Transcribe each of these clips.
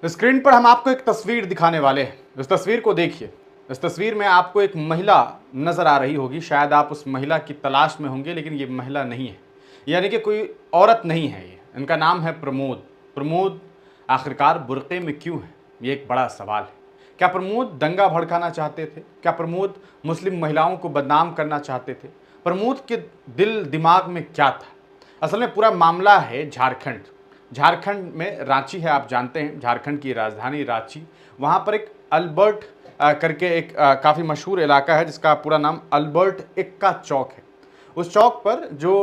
Screen पर हम आपको एक तस्वीर दिखाने वाले हैं। इस तस्वीर को देखिए। इस तस्वीर में आपको एक महिला नजर आ रही होगी। शायद आप उस महिला की तलाश में होंगे, लेकिन ये महिला नहीं है, यानी कि कोई औरत नहीं है। ये इनका नाम है प्रमोद। प्रमोद आखिरकार बुर्के में क्यों है, ये एक बड़ा सवाल है। क्या प्रमोद दंगा भड़काना चाहते थे? क्या प्रमोद मुस्लिम महिलाओं को बदनाम करना चाहते थे? प्रमोद के दिल दिमाग में क्या था? असल में पूरा मामला है झारखंड। झारखंड में रांची है, आप जानते हैं झारखंड की राजधानी रांची। वहाँ पर एक अल्बर्ट करके एक काफ़ी मशहूर इलाका है जिसका पूरा नाम अल्बर्ट एक्का चौक है। उस चौक पर जो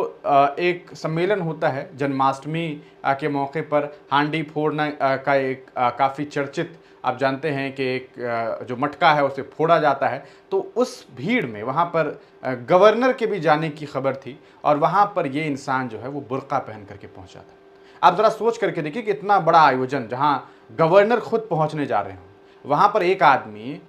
एक सम्मेलन होता है जन्माष्टमी के मौके पर, हांडी फोड़ना का एक काफ़ी चर्चित, आप जानते हैं कि एक जो मटका है उसे फोड़ा जाता है। तो उस भीड़ में वहाँ पर गवर्नर के भी जाने की खबर थी और वहाँ पर ये इंसान जो है वो बुर्का पहन करके पहुँचा था। आप ज़रा सोच करके देखिए कि इतना बड़ा आयोजन जहाँ गवर्नर खुद पहुँचने जा रहे हों, वहाँ पर एक आदमी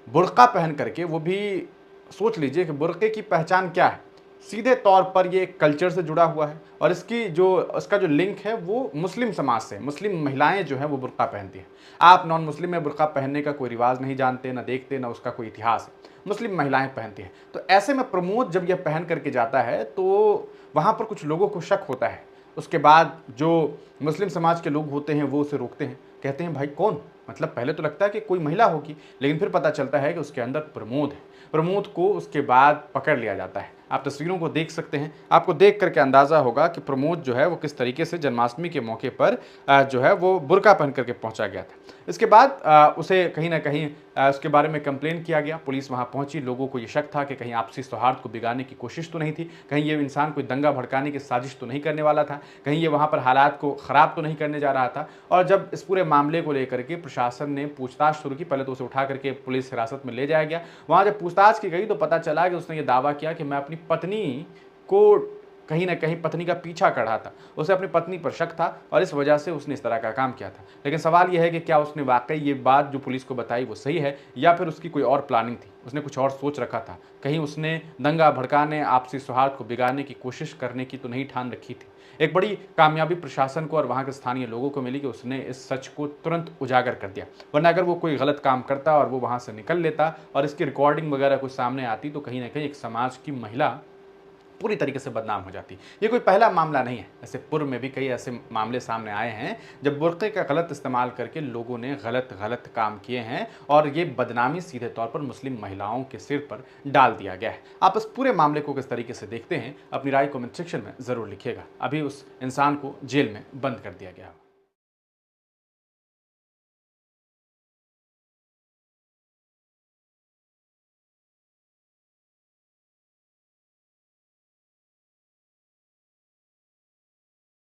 बुर्का पहन करके, वो भी सोच लीजिए कि बुर्के की पहचान क्या है। सीधे तौर पर ये एक कल्चर से जुड़ा हुआ है और इसका जो लिंक है वो मुस्लिम समाज से। मुस्लिम महिलाएं जो हैं वो बुर्का पहनती हैं। आप नॉन मुस्लिम में बुर्का पहनने का कोई रिवाज नहीं जानते, ना देखते, ना उसका कोई इतिहास है। मुस्लिम महिलाएं पहनती हैं। तो ऐसे में प्रमोद जब यह पहन करके जाता है तो वहाँ पर कुछ लोगों को शक होता है। उसके बाद जो मुस्लिम समाज के लोग होते हैं वो उसे रोकते हैं, कहते हैं भाई कौन? मतलब पहले तो लगता है कि कोई महिला होगी, लेकिन फिर पता चलता है कि उसके अंदर प्रमोद है। प्रमोद को उसके बाद पकड़ लिया जाता है। आप तस्वीरों को देख सकते हैं, आपको देख करके अंदाज़ा होगा कि प्रमोद जो है वो किस तरीके से जन्माष्टमी के मौके पर जो है वो बुर्का पहन करके पहुंचा गया था। इसके बाद उसे कहीं ना कहीं उसके बारे में कंप्लेन किया गया। पुलिस वहां पहुंची। लोगों को ये शक था कि कहीं आपसी सौहार्द को बिगाड़ने की कोशिश तो नहीं थी, कहीं ये इंसान कोई दंगा भड़काने की साजिश तो नहीं करने वाला था, कहीं ये वहां पर हालात को ख़राब तो नहीं करने जा रहा था। और जब इस पूरे मामले को लेकर के प्रशासन ने पूछताछ शुरू की, पहले तो उसे उठा करके पुलिस हिरासत में ले जाया गया। वहाँ जब पूछताछ की गई तो पता चला कि उसने ये दावा किया कि मैं अपनी पत्नी को कहीं ना कहीं पत्नी का पीछा कर रहा था। उसे अपनी पत्नी पर शक था और इस वजह से उसने इस तरह का काम किया था। लेकिन सवाल यह है कि क्या उसने वाकई ये बात जो पुलिस को बताई वो सही है, या फिर उसकी कोई और प्लानिंग थी, उसने कुछ और सोच रखा था। कहीं उसने दंगा भड़काने, आपसी सौहार्द को बिगाड़ने की कोशिश करने की तो नहीं ठान रखी थी। एक बड़ी कामयाबी प्रशासन को और वहाँ के स्थानीय लोगों को मिली कि उसने इस सच को तुरंत उजागर कर दिया। वरना अगर वो कोई गलत काम करता और वो वहाँ से निकल लेता और इसकी रिकॉर्डिंग वगैरह कुछ सामने आती तो कहीं ना कहीं एक समाज की महिला पूरी तरीके से बदनाम हो जाती। ये कोई पहला मामला नहीं है, ऐसे पूर्व में भी कई ऐसे मामले सामने आए हैं जब बुर्के का गलत इस्तेमाल करके लोगों ने गलत काम किए हैं और ये बदनामी सीधे तौर पर मुस्लिम महिलाओं के सिर पर डाल दिया गया है। आप इस पूरे मामले को किस तरीके से देखते हैं, अपनी राय कमेंट सेक्शन में ज़रूर लिखिएगा। अभी उस इंसान को जेल में बंद कर दिया गया।